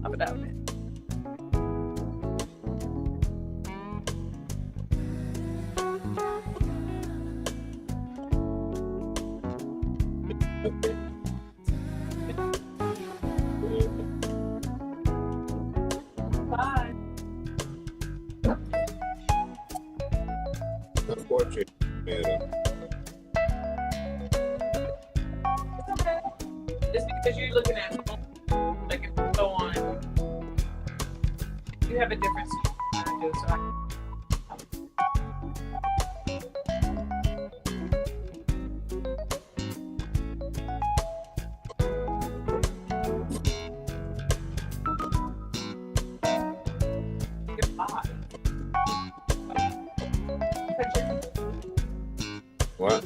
Up and down. Bye. Unfortunately, It's okay. It's because you're looking at like if you go on, you have a different screen than I do, so you're fine. what?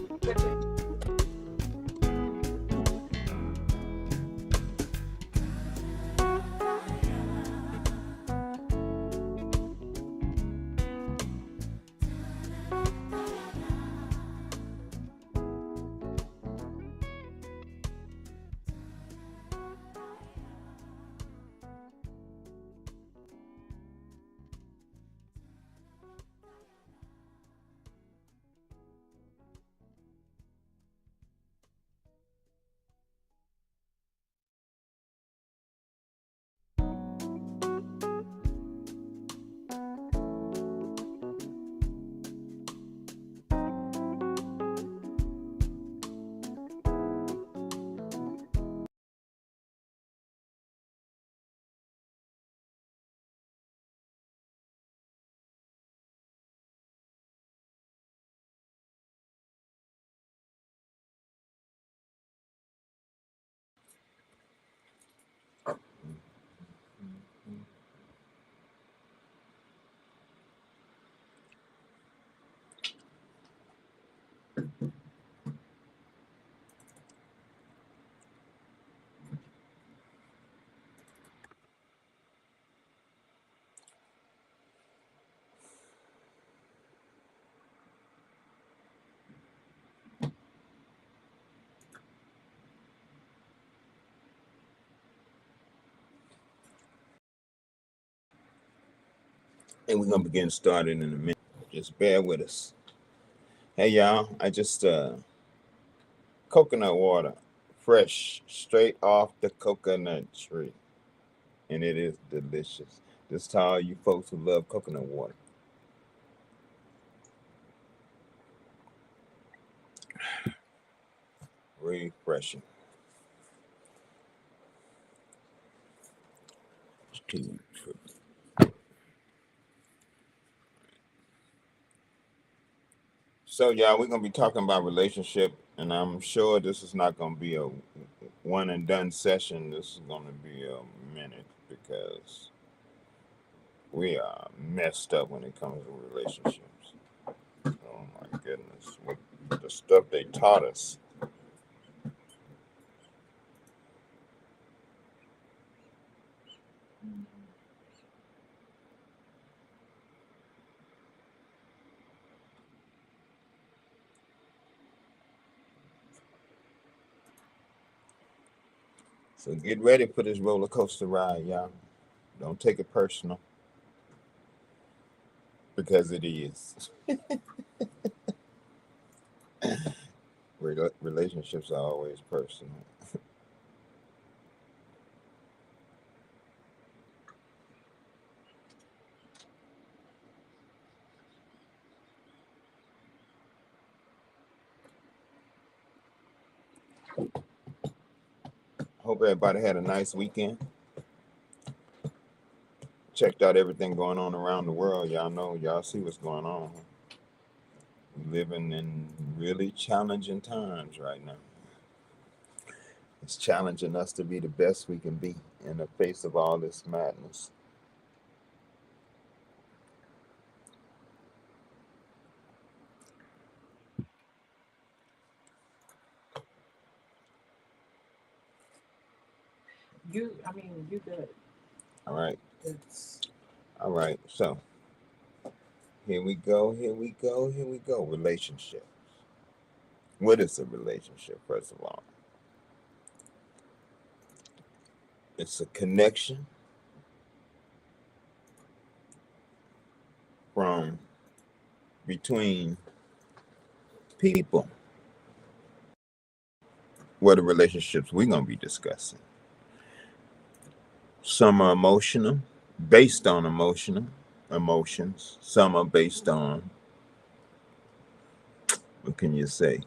And we're gonna begin starting in a minute. Just bear with us. Hey y'all, I just coconut water, fresh, straight off the coconut tree, and it is delicious. This to all you folks who love coconut water. Refreshing. So y'all, we're gonna be talking about relationship, and I'm sure this is not gonna be a one and done session. This is gonna be a minute because we are messed up when it comes to relationships. Oh my goodness, what the stuff they taught us. So get ready for this roller coaster ride, y'all. Don't take it personal because it is. Relationships are always personal. Hope everybody had a nice weekend. Checked out everything going on around the world. Y'all know, y'all see what's going on. We living in really challenging times right now. It's challenging us to be the best we can be in the face of all this madness. You good. All right. It's All right. So here we go. Here we go. Here we go. Relationship. What is a relationship, first of all? It's a connection between people. What are the relationships we're going to be discussing? Some are emotional, based on emotions. Some are based on, what can you say,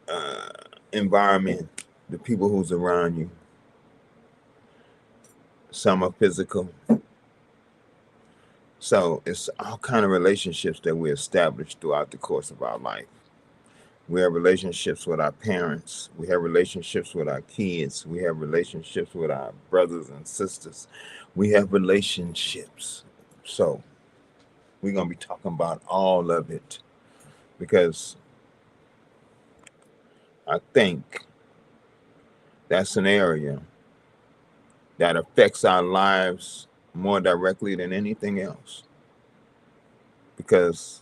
uh, environment, the people who's around you. Some are physical. So it's all kind of relationships that we establish throughout the course of our life. We have relationships with our parents. We have relationships with our kids. We have relationships with our brothers and sisters. We have relationships. So we're going to be talking about all of it because I think that's an area that affects our lives more directly than anything else. Because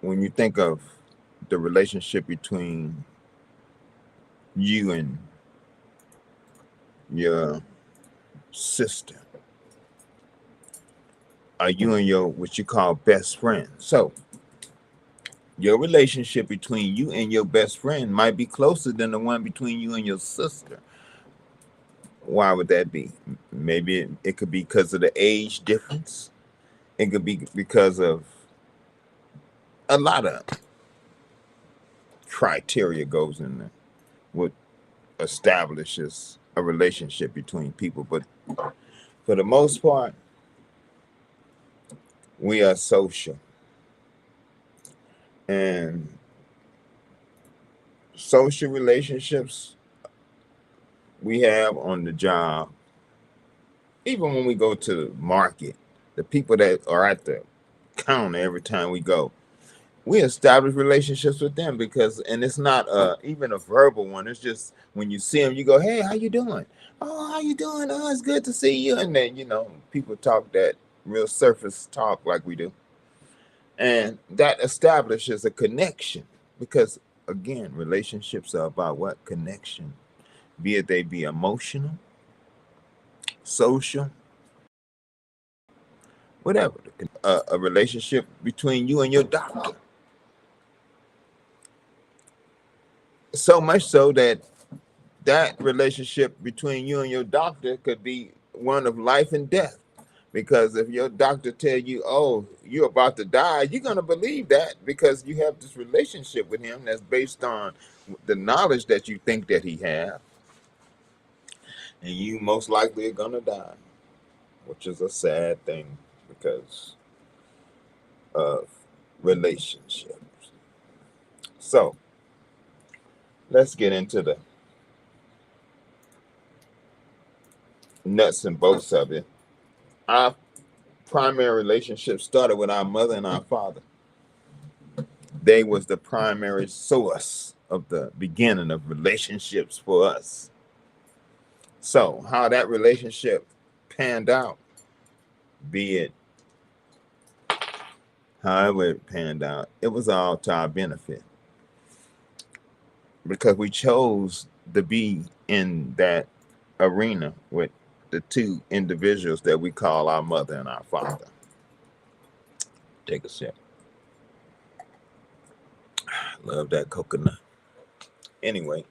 when you think of the relationship between you and your sister, or you and your what you call best friend. So your relationship between you and your best friend might be closer than the one between you and your sister. Why would that be? Maybe it could be because of the age difference. It could be because of a lot of criteria goes in there, what establishes a relationship between people. But for the most part, we are social. And social relationships we have on the job, even when we go to the market, the people that are at the counter every time we go, we establish relationships with them because, and it's not even a verbal one. It's just when you see them, you go, "Hey, how you doing? Oh, how you doing? Oh, it's good to see you." And then people talk that real surface talk like we do, and that establishes a connection because, again, relationships are about what? Connection, be it they be emotional, social, whatever. A relationship between you and your doctor. So much so that relationship between you and your doctor could be one of life and death. Because if your doctor tell you, "Oh, you're about to die," you're gonna believe that because you have this relationship with him that's based on the knowledge that you think that he has, and you most likely are gonna die, which is a sad thing because of relationships. So let's get into the nuts and bolts of it. Our primary relationship started with our mother and our father. They was the primary source of the beginning of relationships for us. So how that relationship panned out, be it however it panned out, it was all to our benefit because we chose to be in that arena with the two individuals that we call our mother and our father. Take a sip. Love that coconut. Anyway,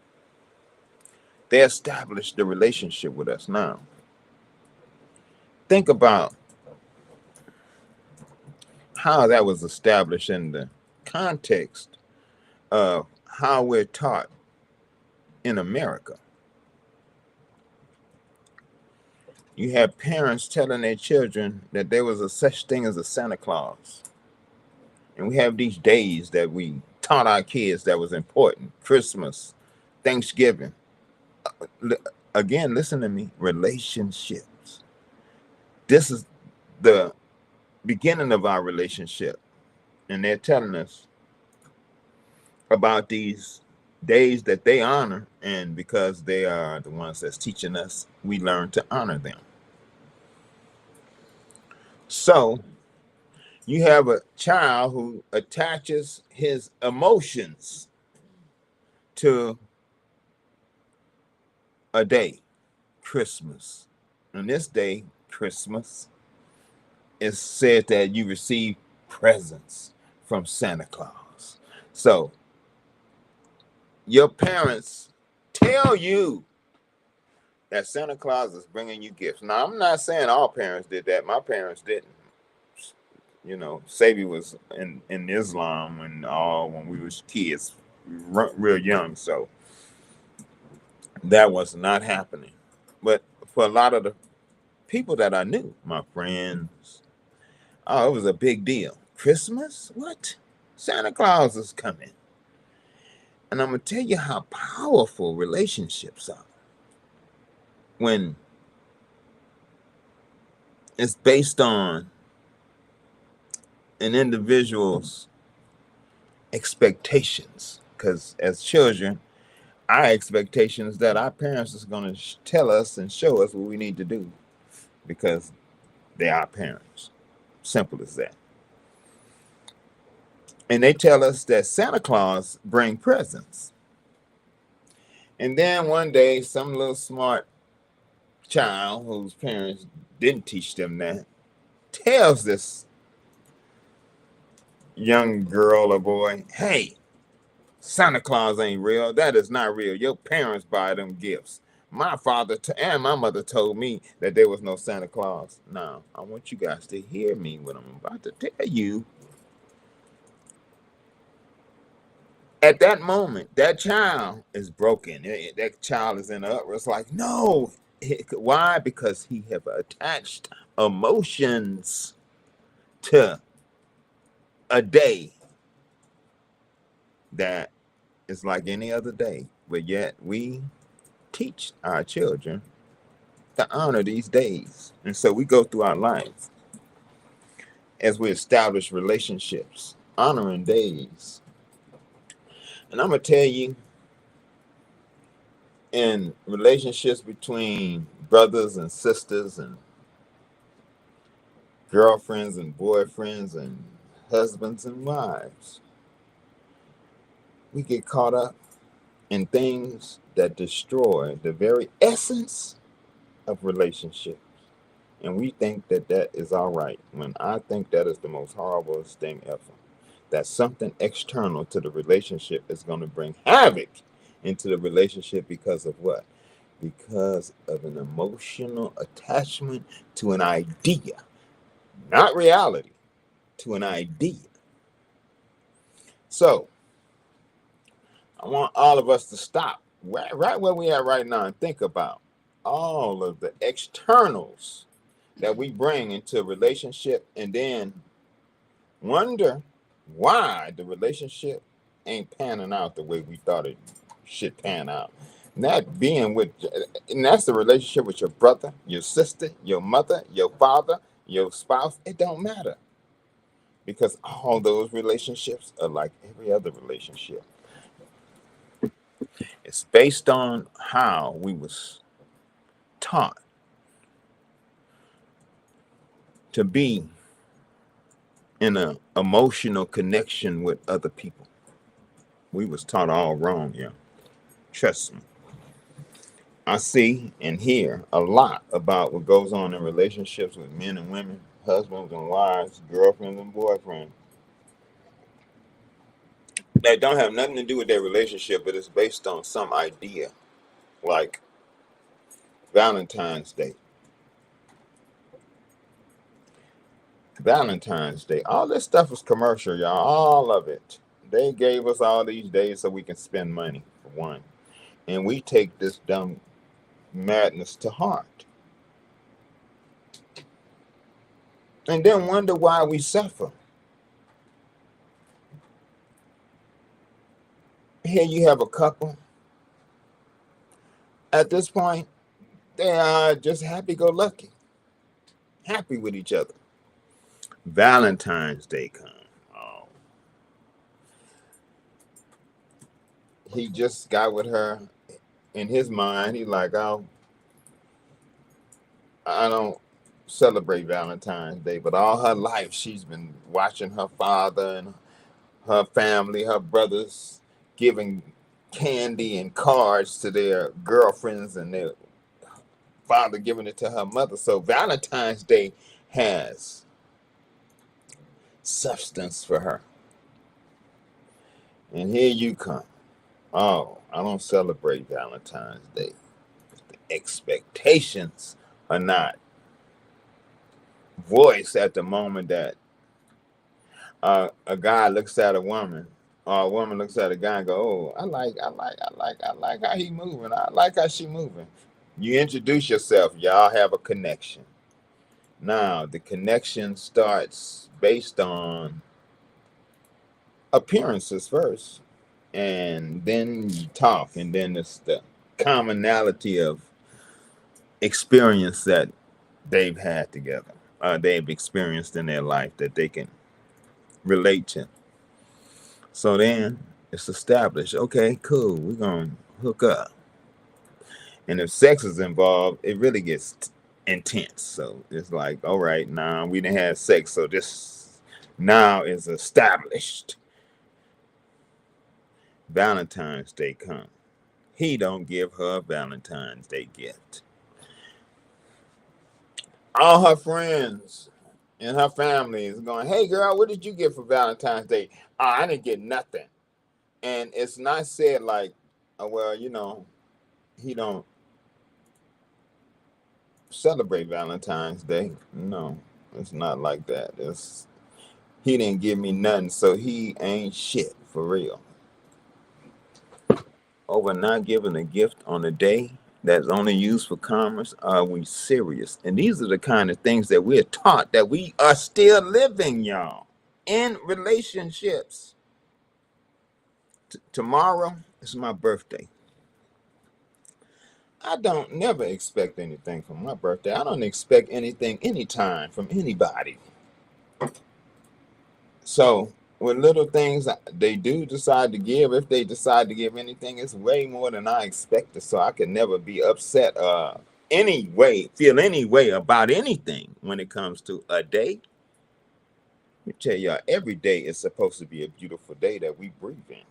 they established the relationship with us. Now, think about how that was established in the context of how we're taught in America. You have parents telling their children that there was a such thing as a Santa Claus. And we have these days that we taught our kids that was important. Christmas, Thanksgiving. Again, listen to me. Relationships. This is the beginning of our relationship. And they're telling us about these days that they honor. And because they are the ones that's teaching us, we learn to honor them. So you have a child who attaches his emotions to a day, Christmas. On this day, Christmas, it's said that you receive presents from Santa Claus. So your parents tell you that Santa Claus is bringing you gifts. Now, I'm not saying all parents did that. My parents didn't. You know, Sabi was in Islam when we was kids, real young. So that was not happening. But for a lot of the people that I knew, my friends, oh, it was a big deal. Christmas? What? Santa Claus is coming. And I'm going to tell you how powerful relationships are when it's based on an individual's expectations. Because as children, our expectation is that our parents is going to tell us and show us what we need to do because they're our parents. Simple as that. And they tell us that Santa Claus bring presents. And then one day, some little smart child whose parents didn't teach them that tells this young girl or boy, hey, Santa Claus ain't real. That is not real. Your parents buy them gifts. My father and my mother told me that there was no Santa Claus. Now, I want you guys to hear me what I'm about to tell you. At that moment, that child is broken. That child is in an uproar. It's like, no. Why? Because he have attached emotions to a day that is like any other day. But yet we teach our children to honor these days. And so we go through our lives as we establish relationships, honoring days. And I'm going to tell you, in relationships between brothers and sisters and girlfriends and boyfriends and husbands and wives, we get caught up in things that destroy the very essence of relationships. And we think that that is all right, when I think that is the most horrible thing ever. That something external to the relationship is going to bring havoc into the relationship because of what? Because of an emotional attachment to an idea, not reality, to an idea. So I want all of us to stop right where we are right now and think about all of the externals that we bring into a relationship, and then wonder why the relationship ain't panning out the way we thought it should pan out. And that's the relationship with your brother, your sister, your mother, your father, your spouse. It don't matter, because all those relationships are like every other relationship. It's based on how we was taught to be in an emotional connection with other people. We was taught all wrong, yeah. Trust me. I see and hear a lot about what goes on in relationships with men and women, husbands and wives, girlfriends and boyfriends. That don't have nothing to do with their relationship, but it's based on some idea, like Valentine's Day. Valentine's Day. All this stuff is commercial, y'all. All of it. They gave us all these days so we can spend money, for one. And we take this dumb madness to heart. And then wonder why we suffer. Here you have a couple. At this point, they are just happy-go-lucky. Happy with each other. Valentine's Day comes. Oh. He just got with her. In his mind, he's like, oh, I don't celebrate Valentine's Day, but all her life she's been watching her father and her family, her brothers, giving candy and cards to their girlfriends, and their father giving it to her mother. So Valentine's Day has substance for her. And here you come. Oh, I don't celebrate Valentine's Day. The expectations are not voiced at the moment that a guy looks at a woman, or a woman looks at a guy and go, "Oh, I like how he moving. I like how she moving." You introduce yourself. Y'all have a connection. Now the connection starts based on appearances first, and then you talk, and then it's the commonality of experience that they've had together, they've experienced in their life that they can relate to. So then it's established. Okay, cool. We're gonna hook up, and if sex is involved, it really gets intense. So it's like, all right, now we didn't have sex, so this now is established. Valentine's Day come. He don't give her a Valentine's Day gift. All her friends and her family is going, "Hey girl, what did you get for Valentine's Day?" "Oh, I didn't get nothing." And it's not said like, "Oh, well, he don't celebrate Valentine's Day." No, it's not like that. It's he didn't give me nothing, so he ain't shit for real. Over not giving a gift on a day that's only used for commerce, are we serious? And these are the kind of things that we're taught that we are still living, y'all, in relationships. Tomorrow is my birthday. I don't never expect anything from my birthday. I don't expect anything anytime from anybody. So with little things they do decide to give, if they decide to give anything, it's way more than I expected. So I can never be upset feel any way about anything when it comes to a day. Let me tell y'all, every day is supposed to be a beautiful day that we breathe in.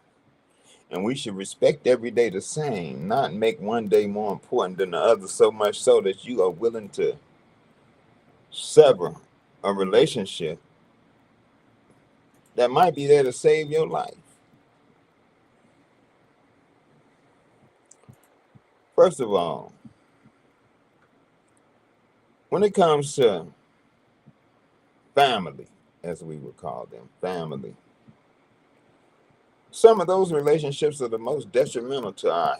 And we should respect every day the same, not make one day more important than the other, so much so that you are willing to sever a relationship that might be there to save your life. First of all, when it comes to family, as we would call them, family, some of those relationships are the most detrimental to our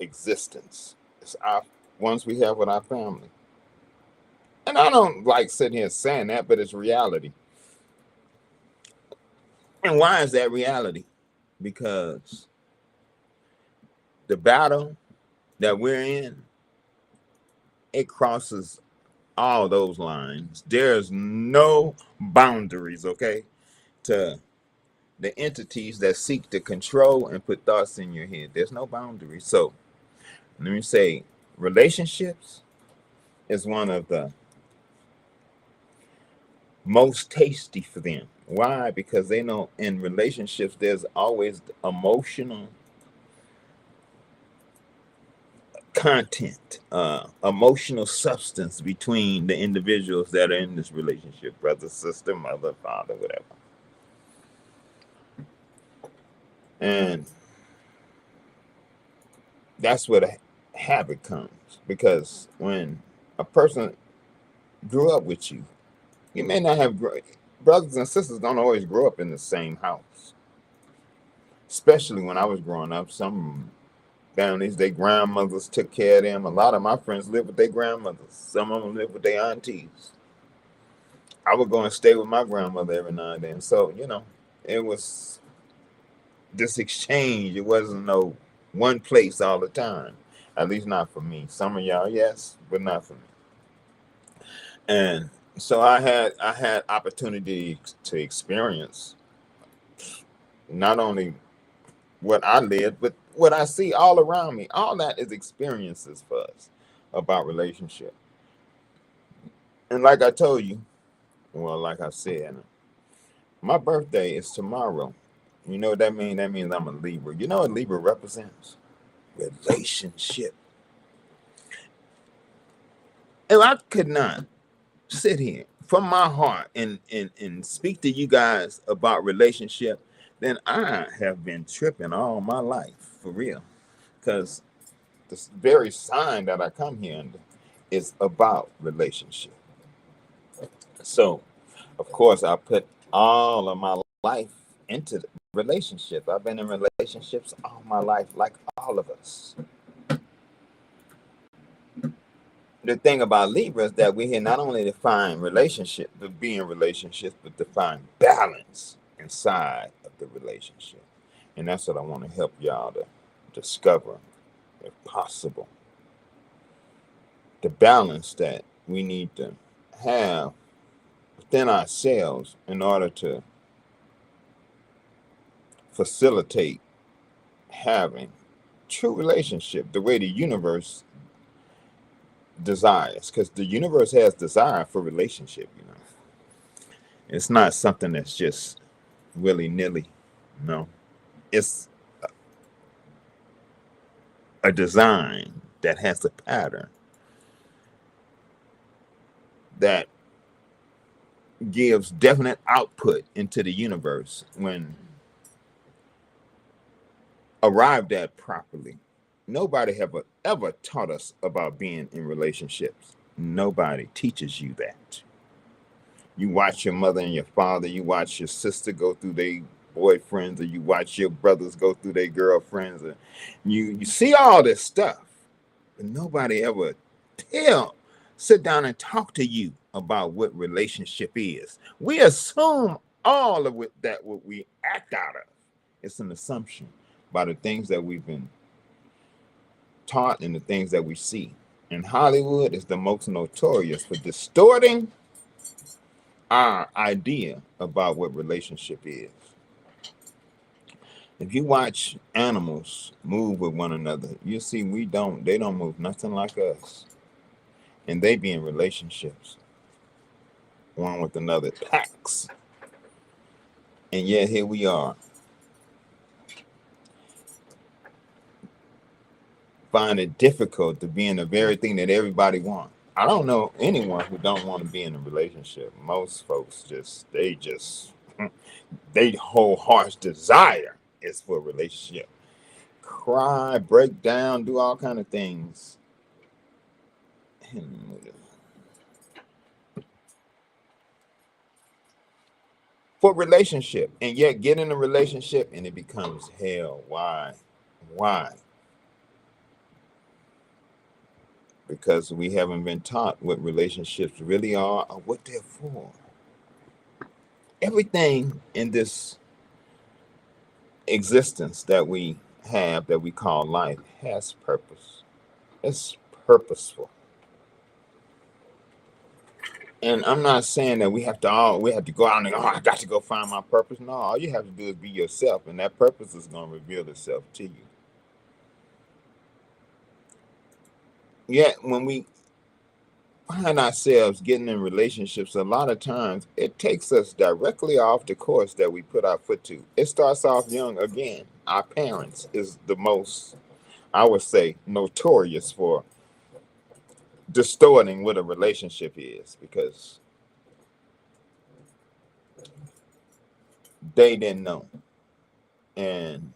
existence. It's our ones we have with our family. And I don't like sitting here saying that, but it's reality. And why is that reality? Because the battle that we're in, it crosses all those lines. There's no boundaries, okay, to the entities that seek to control and put thoughts in your head. There's no boundaries. So let me say, relationships is one of the most tasty for them. Why? Because they know in relationships there's always emotional content, emotional substance between the individuals that are in this relationship, brother, sister, mother, father, whatever. And that's where the habit comes, because when a person grew up with you, you may not have brothers and sisters don't always grow up in the same house. Especially when I was growing up, some families, their grandmothers took care of them. A lot of my friends lived with their grandmothers. Some of them lived with their aunties. I would go and stay with my grandmother every now and then. So, it was this exchange. It wasn't no one place all the time. At least not for me. Some of y'all, yes, but not for me. And so I had opportunity to experience not only what I lived, but what I see all around me. All that is experiences for us about relationship. And like I told you, well, like I said, my birthday is tomorrow. You know what that means? That means I'm a Libra. You know what Libra represents? Relationship. If I could not sit here from my heart and speak to you guys about relationship, then I have been tripping all my life for real. Because the very sign that I come here under is about relationship. So, of course, I put all of my life into the relationship. I've been in relationships all my life, like all of us. The thing about Libra is that we here not only define relationship, but be in relationships, but define balance inside of the relationship. And that's what I want to help y'all to discover, if possible. The balance that we need to have within ourselves in order to facilitate having true relationship the way the universe desires, because the universe has desire for relationship. It's not something that's just willy-nilly. No, it's a design that has a pattern that gives definite output into the universe when arrived at properly. Nobody have ever taught us about being in relationships. Nobody teaches you that. You watch your mother and your father, you watch your sister go through their boyfriends, or you watch your brothers go through their girlfriends, and you see all this stuff, but nobody ever sit down and talk to you about what relationship is. We assume all of it, that what we act out of. It's an assumption by the things that we've been taught and the things that we see. And Hollywood is the most notorious for distorting our idea about what relationship is. If you watch animals move with one another, you see they don't move nothing like us. And they be in relationships, one with another, packs. And yet here we are, find it difficult to be in the very thing that everybody wants. I don't know anyone who don't want to be in a relationship. Most folks they whole heart's desire is for a relationship. Cry, break down, do all kind of things for relationship, and yet get in a relationship and it becomes hell. Why? Because we haven't been taught what relationships really are or what they're for. Everything in this existence that we have, that we call life, has purpose. It's purposeful. And I'm not saying that we have to go out and I got to go find my purpose. No, all you have to do is be yourself, and that purpose is going to reveal itself to you. Yet when we find ourselves getting in relationships, a lot of times it takes us directly off the course that we put our foot to. It starts off young again. Our parents is the most, I would say, notorious for distorting what a relationship is, because they didn't know. And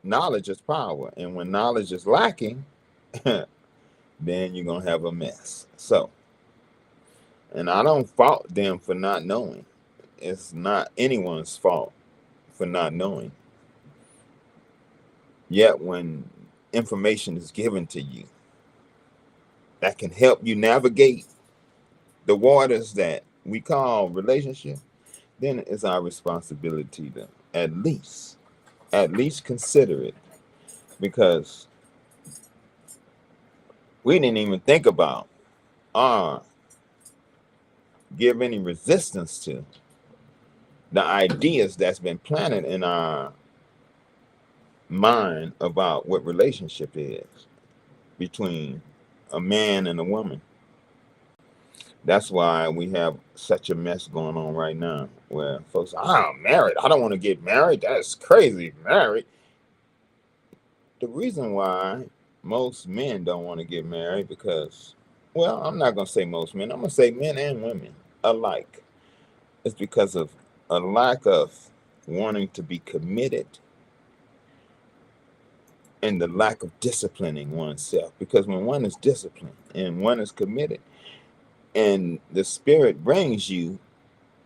knowledge is power. And when knowledge is lacking, then you're going to have a mess. So, and I don't fault them for not knowing. It's not anyone's fault for not knowing. Yet when information is given to you that can help you navigate the waters that we call relationship, then it's our responsibility to at least consider it, because we didn't even think about or give any resistance to the ideas that's been planted in our mind about what relationship is between a man and a woman. That's why we have such a mess going on right now, where folks are, I'm married, I don't want to get married, that's crazy, married. The reason why most men don't want to get married, because Well, I'm not going to say most men. I'm going to say men and women alike. It's because of a lack of wanting to be committed and the lack of disciplining oneself. Because when one is disciplined and one is committed, and the spirit brings you,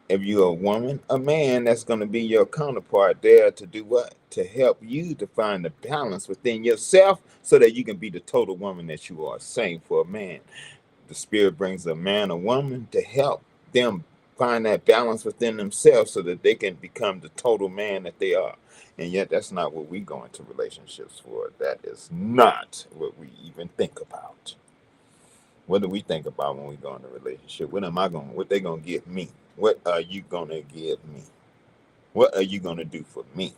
if you're a woman, a man that's going to be your counterpart there to do what? To help you to find the balance within yourself so that you can be the total woman that you are. Same for a man. The spirit brings a man, a woman to help them find that balance within themselves so that they can become the total man that they are. And yet that's not what we go into relationships for. That is not what we even think about. What do we think about when we go into a relationship? What they gonna give me? What are you gonna give me? What are you gonna do for me?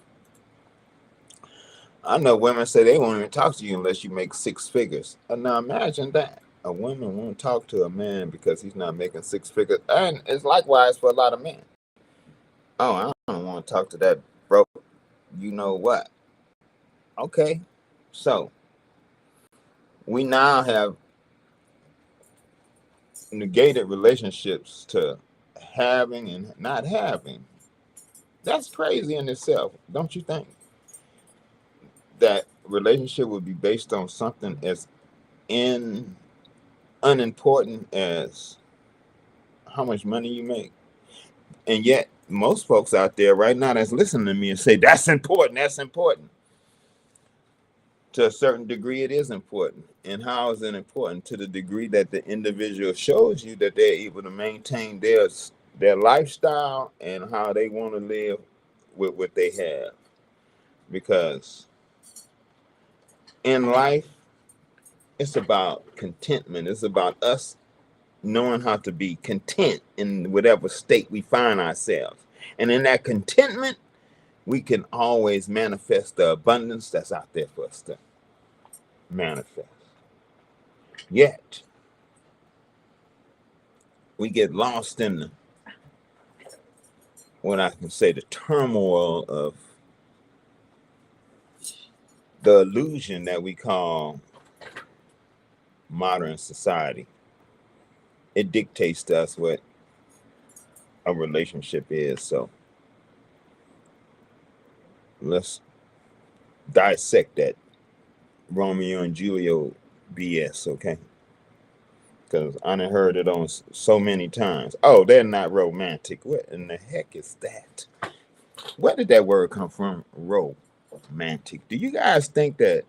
I know women say they won't even talk to you unless you make six figures. Now imagine that. A woman won't talk to a man because he's not making six figures. And it's likewise for a lot of men. Oh, I don't want to talk to that broke. You know what? Okay. So we now have negated relationships to having and not having. That's crazy in itself, don't you think? That relationship would be based on something as unimportant as how much money you make. And yet most folks out there right now that's listening to me and say that's important, that's important. To a certain degree it is important. And how is it important? To the degree that the individual shows you that they're able to maintain their lifestyle and how they want to live with what they have. Because in life it's about contentment. It's about us knowing how to be content in whatever state we find ourselves. And in that contentment, we can always manifest the abundance that's out there for us to manifest. Yet, we get lost in the turmoil of the illusion that we call modern society. It dictates to us what a relationship is. So let's dissect that Romeo and Juliet BS, okay? Because I done heard it on so many times. Oh, they're not romantic. What in the heck is that? Where did that word come from? Romantic. Do you guys think that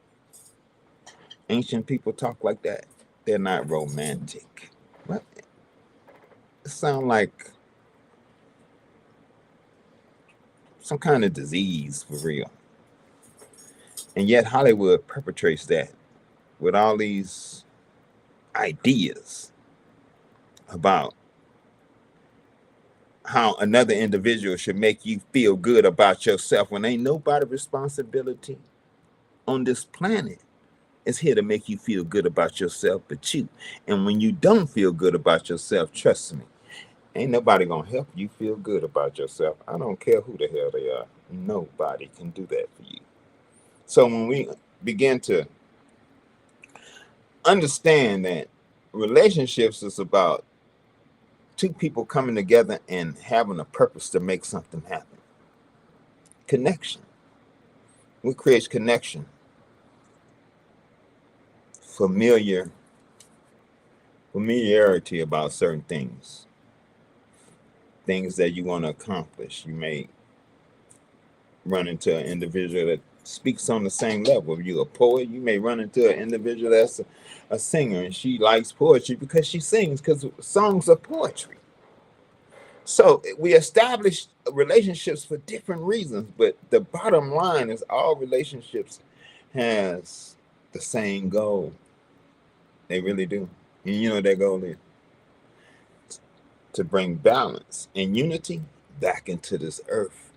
ancient people talk like that? They're not romantic. What? It sounds like some kind of disease for real. And yet Hollywood perpetrates that with all these ideas about how another individual should make you feel good about yourself when ain't nobody responsibility on this planet is here to make you feel good about yourself but you. And when you don't feel good about yourself, trust me, ain't nobody gonna help you feel good about yourself. I don't care who the hell they are. Nobody can do that for you. So when we begin to understand that relationships is about two people coming together and having a purpose to make something happen. Connection. What creates connection? Familiarity about certain things that you want to accomplish. You may run into an individual that speaks on the same level. If you're a poet, you may run into an individual that's a singer and she likes poetry because she sings, because songs are poetry. So we establish relationships for different reasons, but the bottom line is all relationships has the same goal. They really do. And you know what that goal is? To bring balance and unity back into this earth.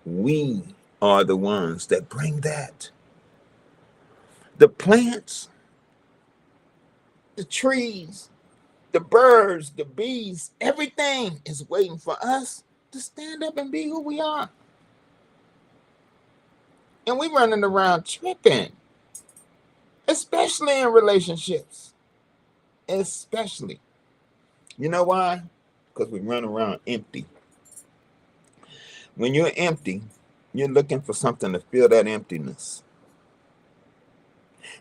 We are the ones that bring that. The plants, the trees, the birds, the bees, everything is waiting for us to stand up and be who we are. And we running around tripping, especially in relationships. Especially. You know why? Because we run around empty. When you're empty, you're looking for something to fill that emptiness.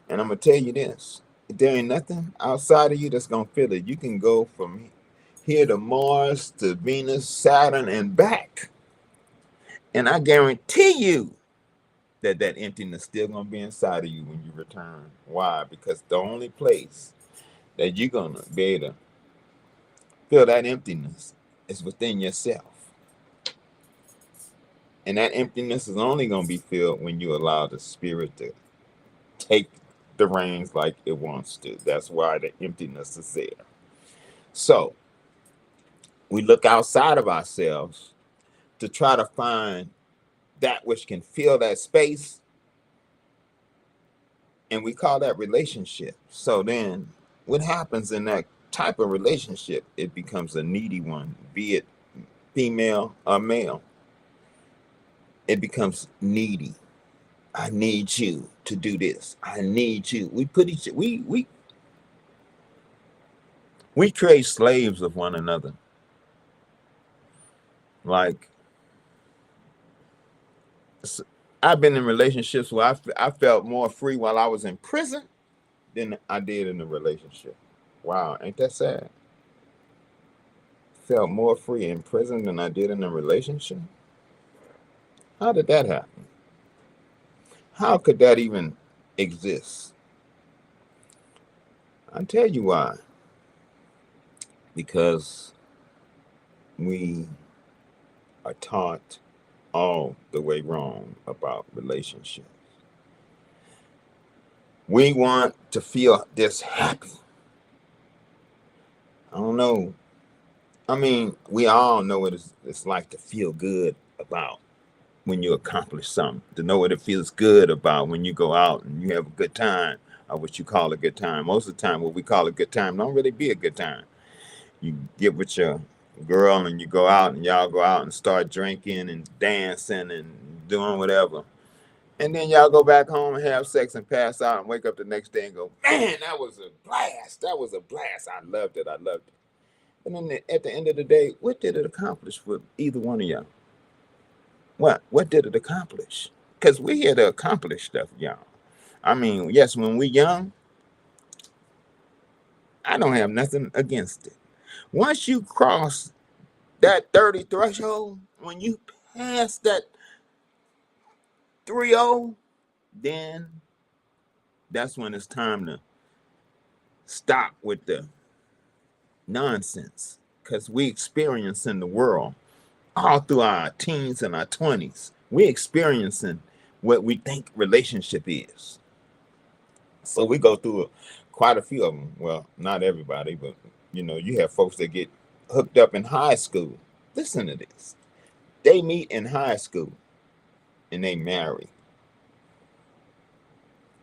And I'm going to tell you this. There ain't nothing outside of you that's going to fill it. You can go from here to Mars to Venus, Saturn, and back. And I guarantee you that emptiness still going to be inside of you when you return. Why? Because the only place that you're going to be able to fill that emptiness is within yourself. And that emptiness is only going to be filled when you allow the spirit to take the reins like it wants to. That's why the emptiness is there. So we look outside of ourselves to try to find that which can fill that space. And we call that relationship. So then what happens in that type of relationship? It becomes a needy one, be it female or male. It becomes needy. I need you to do this. I need you. We put we create slaves of one another. Like, I've been in relationships where I felt more free while I was in prison than I did in a relationship. Wow, ain't that sad? Felt more free in prison than I did in a relationship. How did that happen? How could that even exist? I'll tell you why. Because we are taught all the way wrong about relationships. We want to feel this happy. I don't know. I mean, we all know what it's like to feel good about when you accomplish something, to know what it feels good about when you go out and you have a good time, or what you call a good time. Most of the time, what we call a good time don't really be a good time. You get with your girl and you go out and y'all go out and start drinking and dancing and doing whatever. And then y'all go back home and have sex and pass out and wake up the next day and go, man, that was a blast. That was a blast. I loved it. I loved it. And then at the end of the day, what did it accomplish for either one of y'all? What did it accomplish? Because we're here to accomplish stuff, y'all. I mean, yes, when we're young, I don't have nothing against it. Once you cross that 30 threshold, when you pass that 30, then that's when it's time to stop with the nonsense. Because we experiencing the world all through our teens and our 20s. We're experiencing what we think relationship is. So we go through quite a few of them. Well, not everybody, but you have folks that get hooked up in high school. Listen to this. They meet in high school and they marry.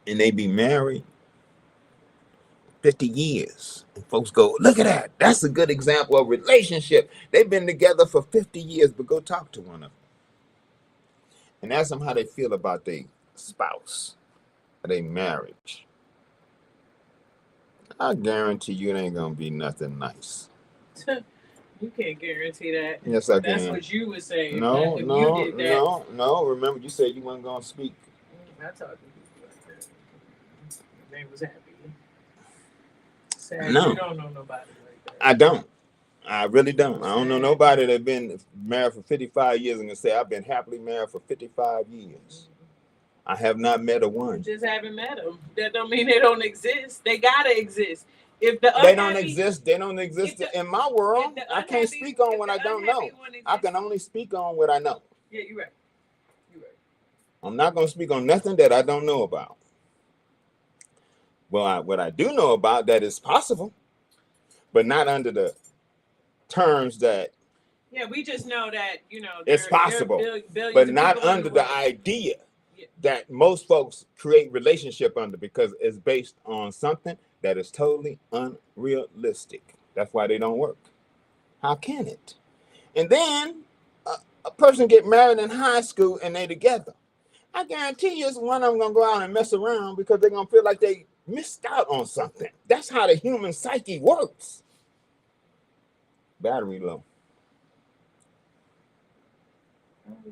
And they be married 50 years. And folks go, look at that. That's a good example of relationship. They've been together for 50 years, but go talk to one of them. And ask them how they feel about their spouse, their marriage. I guarantee you it ain't going to be nothing nice. You can't guarantee that. Yes, I can. That's what you would say. No. Remember, you said you weren't going to speak. I talked to people like that. They was happy. Sad. No. You don't know nobody like that. I don't. I really don't. I don't know nobody that's been married for 55 years and can say, I've been happily married for 55 years. I have not met a one. You just haven't met them. That don't mean they don't exist. They gotta exist. If the they don't exist in my world. I can't speak on what I don't know. I can only speak on what I know. Yeah, you're right. I'm not going to speak on nothing that I don't know about. Well, what I do know about that is possible, but not under the terms that. Yeah, we just know that it's possible, but not under the idea that most folks create relationship under, because it's based on something that is totally unrealistic. That's why they don't work. How can it? And then a person get married in high school and they together. I guarantee you, one of them gonna go out and mess around because they're gonna feel like they missed out on something. That's how the human psyche works. Battery low.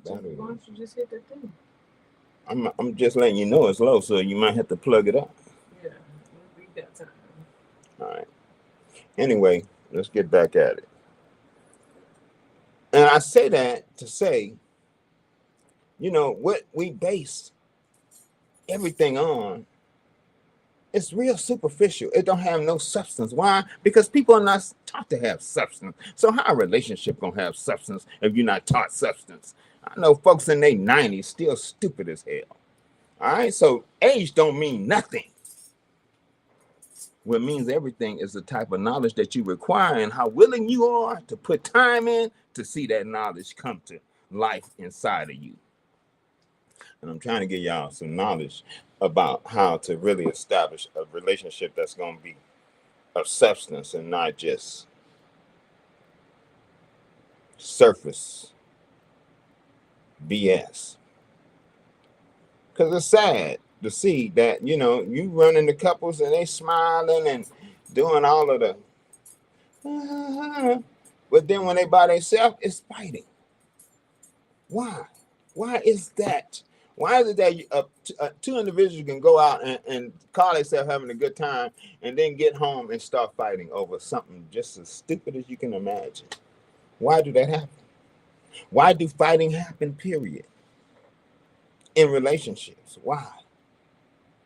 Why don't you just hit that thing? I'm just letting you know it's low, so you might have to plug it up. Yeah, we got time. All right. Anyway, let's get back at it. And I say that to say, you know, what we base everything on, it's real superficial. It don't have no substance. Why? Because people are not taught to have substance. So how a relationship gonna have substance if you're not taught substance? I know folks in their 90s still stupid as hell. All right, so age don't mean nothing. What means everything is the type of knowledge that you require and how willing you are to put time in to see that knowledge come to life inside of you. And I'm trying to give y'all some knowledge about how to really establish a relationship that's going to be of substance and not just surface BS. Because it's sad to see that, you know, you run into couples and they smiling and doing all of the, but then when they by themselves, it's fighting. Why? Why is that? Why is it that two individuals can go out and call themselves having a good time and then get home and start fighting over something just as stupid as you can imagine? Why do that happen? Why do fighting happen, period? In relationships, why?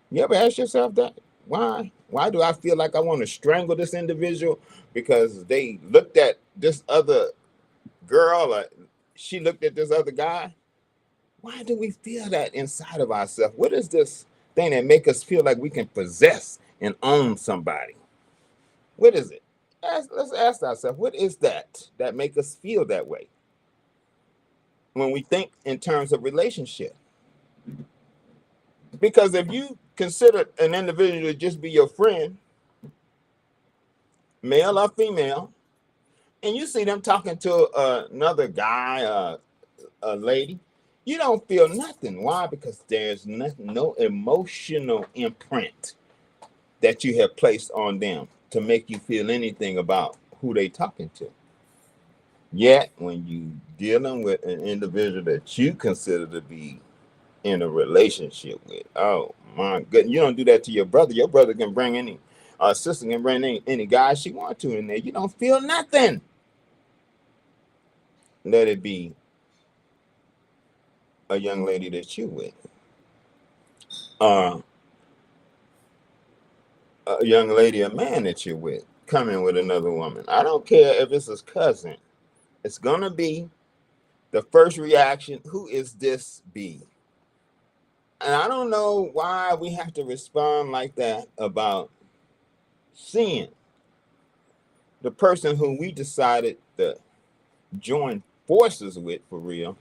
You ever ask yourself that? Why? Why do I feel like I want to strangle this individual because they looked at this other girl or she looked at this other guy? Why do we feel that inside of ourselves? What is this thing that make us feel like we can possess and own somebody? What is it? Let's ask ourselves, what is that make us feel that way when we think in terms of relationship? Because if you consider an individual to just be your friend, male or female, and you see them talking to another guy, a lady, you don't feel nothing. Why? Because there's no emotional imprint that you have placed on them to make you feel anything about who they talking to. Yet, when you dealing with an individual that you consider to be in a relationship with, oh my goodness, you don't do that to your brother. Your brother can bring any, sister can bring any guy she want to in there. You don't feel nothing. Let it be a young lady that you with, a young lady, a man that you're with, coming with another woman. I don't care if it's his cousin. It's gonna be the first reaction. Who is this be? And I don't know why we have to respond like that about seeing the person who we decided to join forces with for real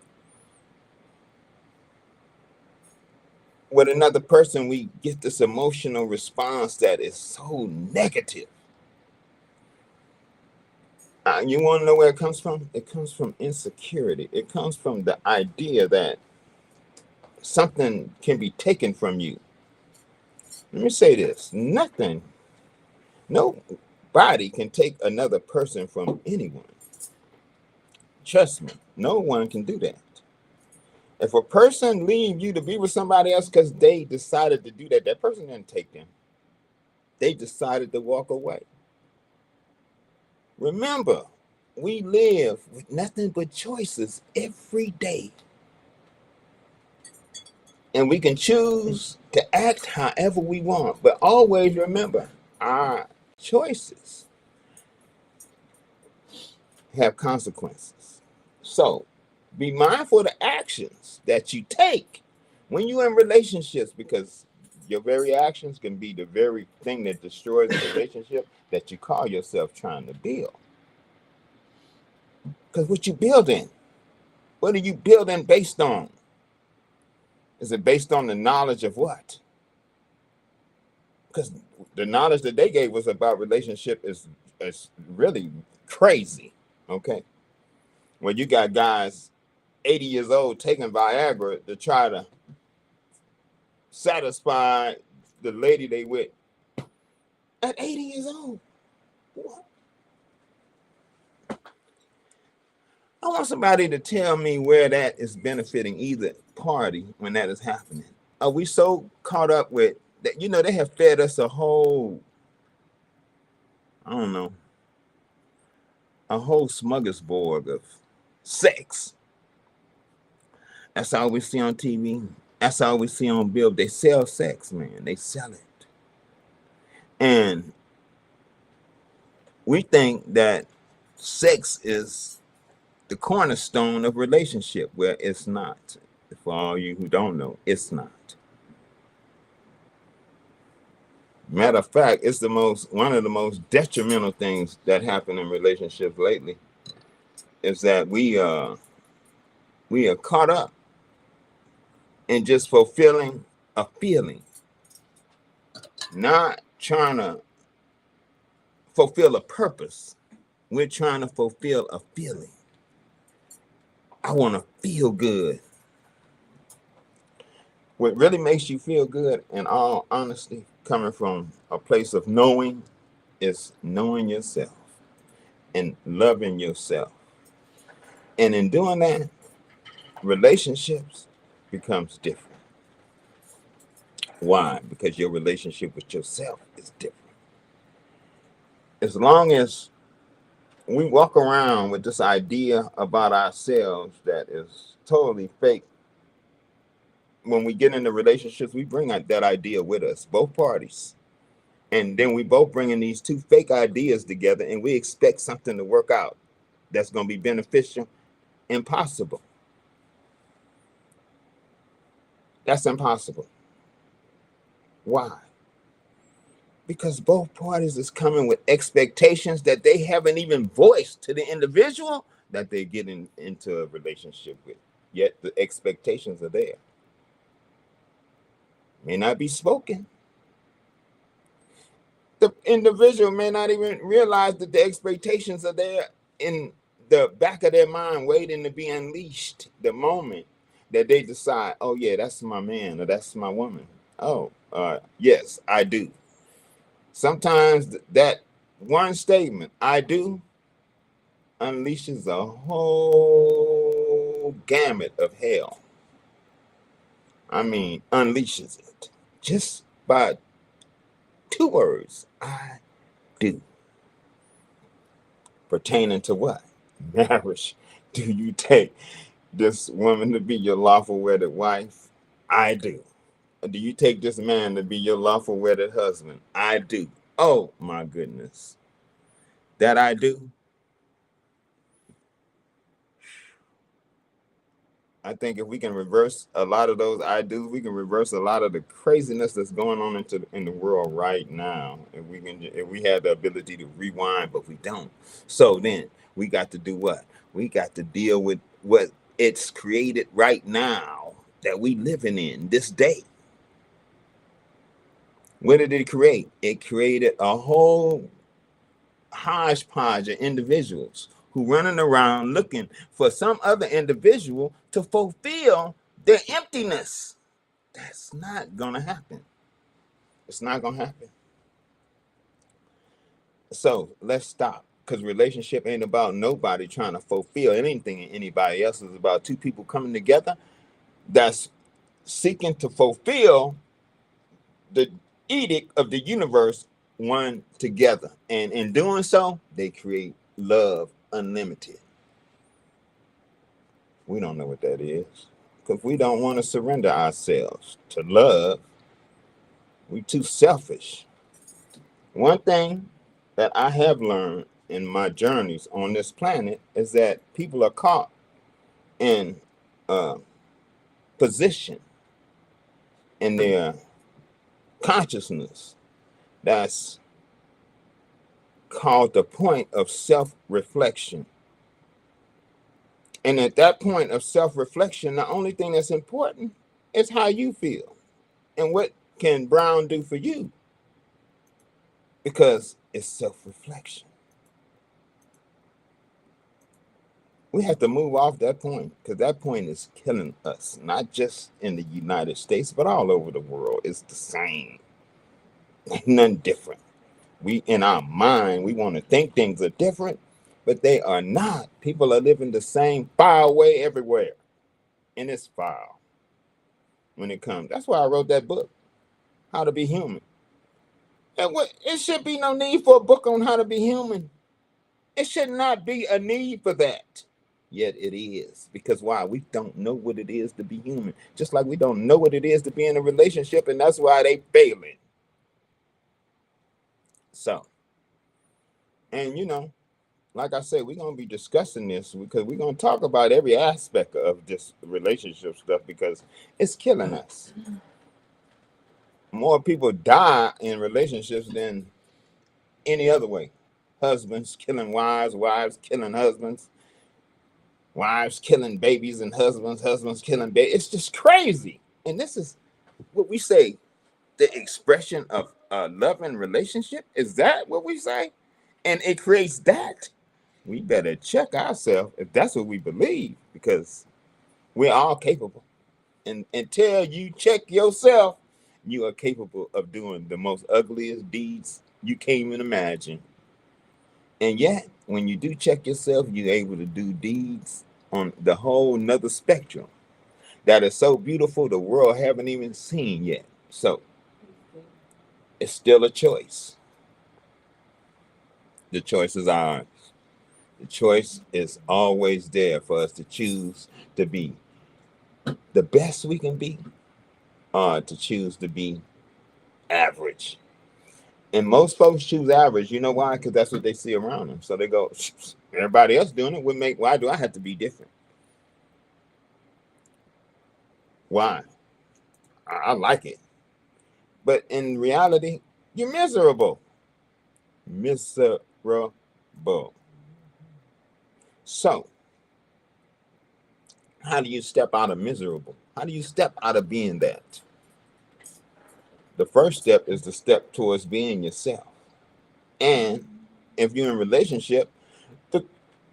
with another person. We get this emotional response that is so negative. You want to know where it comes from? It comes from insecurity. It comes from the idea that something can be taken from you. Let me say this. Nobody can take another person from anyone. Trust me, no one can do that. If a person leaves you to be with somebody else because they decided to do that, that person didn't take them. They decided to walk away. Remember, we live with nothing but choices every day. And we can choose to act however we want. But always remember, our choices have consequences. So be mindful of the actions that you take when you're in relationships, because your very actions can be the very thing that destroys the relationship that you call yourself trying to build. Because what you building, what are you building based on? Is it based on the knowledge of what? Because the knowledge that they gave us about relationship is really crazy, okay? When you got guys 80 years old taking Viagra to try to satisfy the lady they with at 80 years old. What? I want somebody to tell me where that is benefiting either party when that is happening. Are we so caught up with that? You know, they have fed us I don't know, a whole smorgasbord of sex. That's all we see on TV. That's all we see on bill. They sell sex, man. They sell it. And we think that sex is the cornerstone of relationship, where it's not. For all you who don't know, it's not. Matter of fact, it's one of the most detrimental things that happen in relationships lately is that we are caught up in just fulfilling a feeling, not trying to fulfill a purpose. We're trying to fulfill a feeling. I want to feel good. What really makes you feel good, in all honesty, coming from a place of knowing, is knowing yourself and loving yourself. And in doing that, relationships becomes different. Why? Because your relationship with yourself is different. As long as we walk around with this idea about ourselves that is totally fake, when we get into relationships, we bring that idea with us, both parties. And then we both bringing these two fake ideas together, and we expect something to work out that's going to be beneficial. Impossible. That's impossible. Why? Because both parties is coming with expectations that they haven't even voiced to the individual that they're getting into a relationship with. Yet the expectations are there. May not be spoken. The individual may not even realize that the expectations are there in the back of their mind, waiting to be unleashed the moment that they decide, oh yeah, that's my man or that's my woman. Oh, yes, I do. Sometimes that one statement, I do, unleashes a whole gamut of hell. I mean, unleashes it just by two words, I do. Pertaining to what? Marriage. Do you take this woman to be your lawful wedded wife? I do. Do you take this man to be your lawful wedded husband? I do. Oh my goodness. That I do. I think if we can reverse a lot of those I do, we can reverse a lot of the craziness that's going on in the world right now. If we have the ability to rewind, but we don't. So then we got to do what? We got to deal with what it's created right now that we living in this day. What did it create? It created a whole hodgepodge of individuals who running around looking for some other individual to fulfill their emptiness. That's not gonna happen. It's not gonna happen. So let's stop, because relationship ain't about nobody trying to fulfill anything in anybody else. It's about two people coming together that's seeking to fulfill the edict of the universe, one together. And in doing so, they create love unlimited. We don't know what that is, because we don't want to surrender ourselves to love. We're too selfish. One thing that I have learned in my journeys on this planet is that people are caught in a position in their consciousness that's called the point of self-reflection. And at that point of self-reflection, the only thing that's important is how you feel and what can Brown do for you, because it's self-reflection. We have to move off that point, because that point is killing us, not just in the United States, but all over the world. It's the same. Ain't nothing different. We in our mind, we want to think things are different, but they are not. People are living the same file way everywhere. And it's file when it comes. That's why I wrote that book, How to Be Human. And what it should be no need for a book on how to be human. It should not be a need for that. Yet it is. Because why? We don't know what it is to be human. Just like we don't know what it is to be in a relationship, and that's why they failing. So, and like I said, we're gonna be discussing this because we're gonna talk about every aspect of this relationship stuff because it's killing us. More people die in relationships than any other way. Husbands killing wives, wives killing husbands, wives killing babies, and husbands killing babies. It's just crazy. And this is what we say, the expression of a loving relationship. Is that what we say? And it creates that. We better check ourselves if that's what we believe, because we're all capable. And until you check yourself, you are capable of doing the most ugliest deeds you can't even imagine. And yet, when you do check yourself, you're able to do deeds on the whole nother spectrum that is so beautiful the world haven't even seen yet. So it's still a choice. The choice is ours. The choice is always there for us to choose to be the best we can be, or to choose to be average. And most folks choose average. You know why? Because that's what they see around them. So they go, everybody else doing it. Why do I have to be different? Why? I like it. But in reality, you're miserable. Miserable. So, how do you step out of miserable? How do you step out of being that? The first step is the step towards being yourself. And if you're in a relationship, the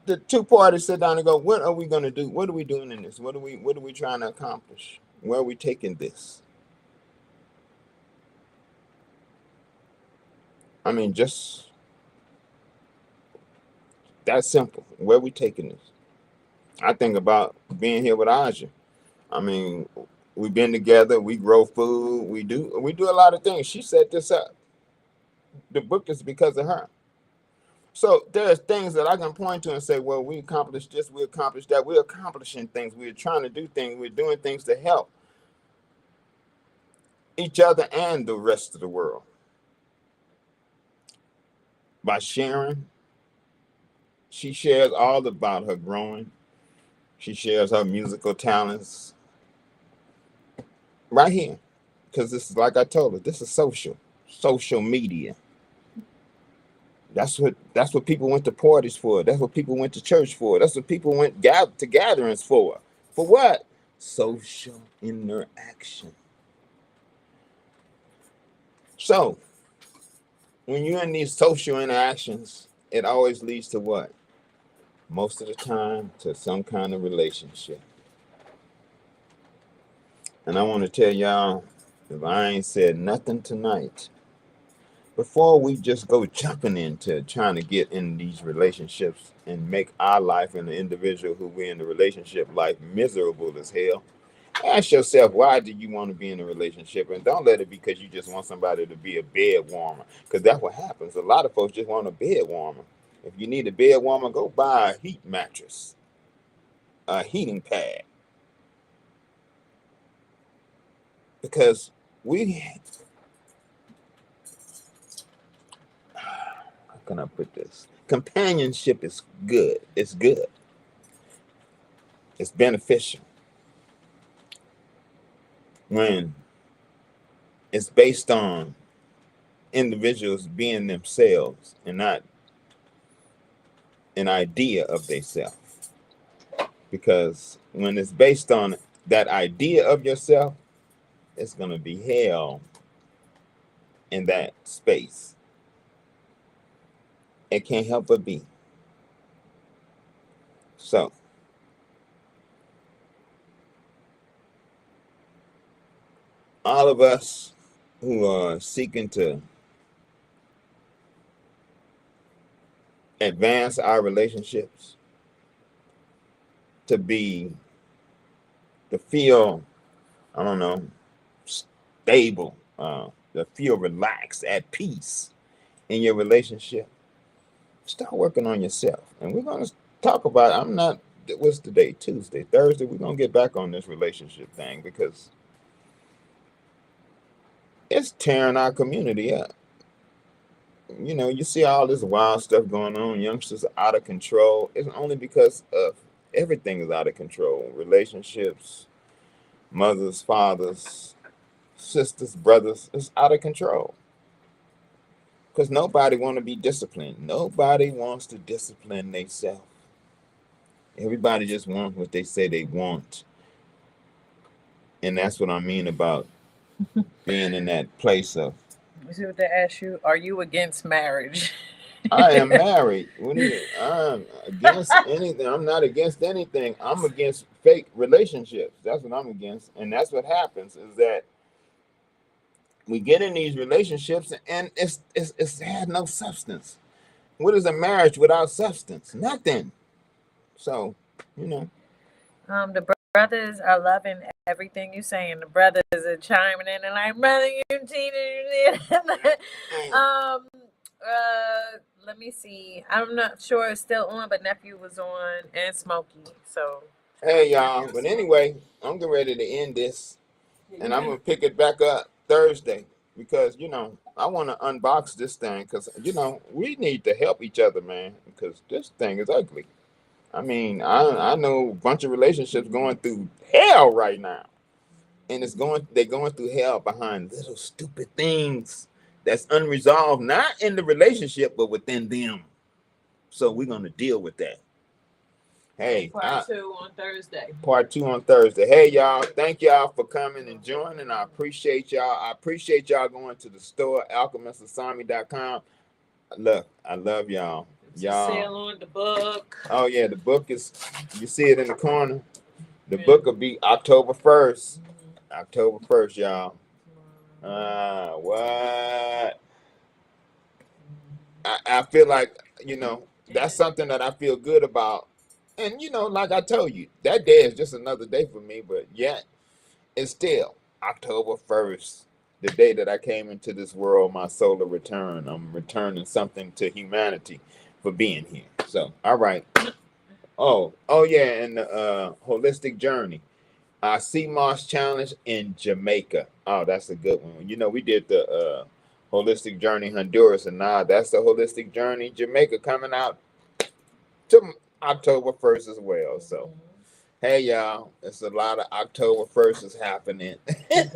the two parties sit down and go, what are we going to do? What are we doing in this? What are we trying to accomplish? Where are we taking this? I mean, just that simple. Where are we taking this? I think about being here with Aja. I mean, we've been together, we grow food, we do a lot of things. She set this up. The book is because of her. So there's things that I can point to and say, well, we accomplished this, we accomplished that. We're accomplishing things. We're trying to do things. We're doing things to help each other and the rest of the world. By sharing, she shares all about her growing. She shares her musical talents right here. Because this is, like I told her, this is social media. That's what people went to parties for. That's what people went to church for. That's what people went to gatherings for. For what? Social interaction. So when you're in these social interactions, it always leads to what? Most of the time, to some kind of relationship. And I want to tell y'all, if I ain't said nothing tonight, before we just go jumping into trying to get in these relationships and make our life and the individual who we're in the relationship life miserable as hell, ask yourself, why do you want to be in a relationship? And don't let it be because you just want somebody to be a bed warmer, because that's what happens. A lot of folks just want a bed warmer. If you need a bed warmer, go buy a heat mattress, a heating pad, because we, how can I put this? Companionship is good. It's good. It's beneficial when it's based on individuals being themselves and not an idea of themselves. Because when it's based on that idea of yourself, it's going to be hell in that space. It can't help but be. So, all of us who are seeking to advance our relationships to feel, I don't know, stable, to feel relaxed, at peace in your relationship, start working on yourself. And we're going to talk about, what's today? Tuesday, Thursday. We're going to get back on this relationship thing because it's tearing our community up. You know, you see all this wild stuff going on. Youngsters are out of control. It's only because of everything is out of control. Relationships, mothers, fathers, sisters, brothers, it's out of control. Because nobody want to be disciplined. Nobody wants to discipline themselves. Everybody just wants what they say they want. And that's what I mean about being in that place of. Is it what they ask you? Are you against marriage? I am married. I'm against anything. I'm not against anything. I'm against fake relationships. That's what I'm against. And that's what happens is that we get in these relationships and it's had no substance. What is a marriage without substance? Nothing. So, you know. The brothers are loving everything you're saying. The brothers are chiming in and like, brother, you cheated. Let me see. I'm not sure it's still on, but nephew was on and Smokey. So hey y'all. But anyway, I'm getting ready to end this, and I'm gonna pick it back up Thursday because I want to unbox this thing because we need to help each other, man. Because this thing is ugly. I mean, I know a bunch of relationships going through hell right now. And they're going through hell behind little stupid things that's unresolved, not in the relationship, but within them. So we're going to deal with that. Hey, part 2 on Thursday. Part 2 on Thursday. Hey, y'all. Thank y'all for coming and joining. I appreciate y'all. I appreciate y'all going to the store, alchemistasami.com. Look, I love y'all. Y'all. Sale on the book. Oh, yeah. The book is, you see it in the corner. The book will be October 1st. October 1st, y'all. What? I feel like, that's something that I feel good about. And, like I told you, that day is just another day for me. But yet, it's still October 1st, the day that I came into this world, my solar return. I'm returning something to humanity for being here. So, all right. Oh, yeah, and the holistic journey. Sea Moss Challenge in Jamaica. Oh, that's a good one. We did the Holistic Journey Honduras, and now that's the Holistic Journey Jamaica coming out to October 1st as well. So, hey, y'all, it's a lot of October 1st is happening. And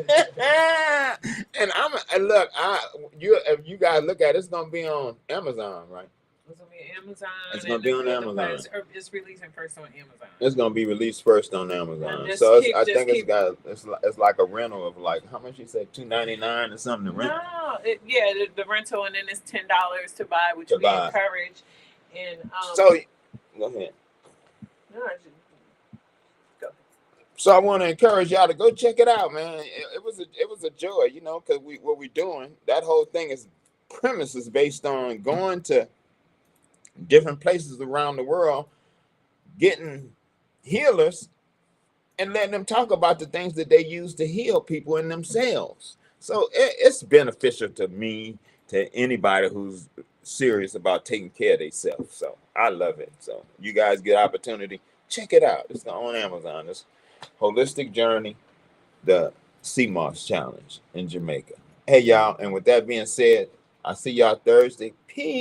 if you guys look at it, it's going to be on Amazon, right? It's gonna be Amazon. It's gonna be on Amazon. It's releasing first on Amazon. It's gonna be released first on Amazon. So it's like a rental of like how much you said, $2.99 or something to rent. No, the rental, and then it's $10 to buy, which we encourage. And so go ahead. No, go. So I want to encourage y'all to go check it out, man. It was a joy, because what we're doing, that whole thing is premises based on going to different places around the world, getting healers and letting them talk about the things that they use to heal people in themselves. So it's beneficial to me, to anybody who's serious about taking care of themselves. So I love it. So you guys get opportunity, check it out. It's on Amazon. It's Holistic Journey, the Sea Moss Challenge in Jamaica. Hey, y'all. And with that being said, I'll see y'all Thursday. Peace.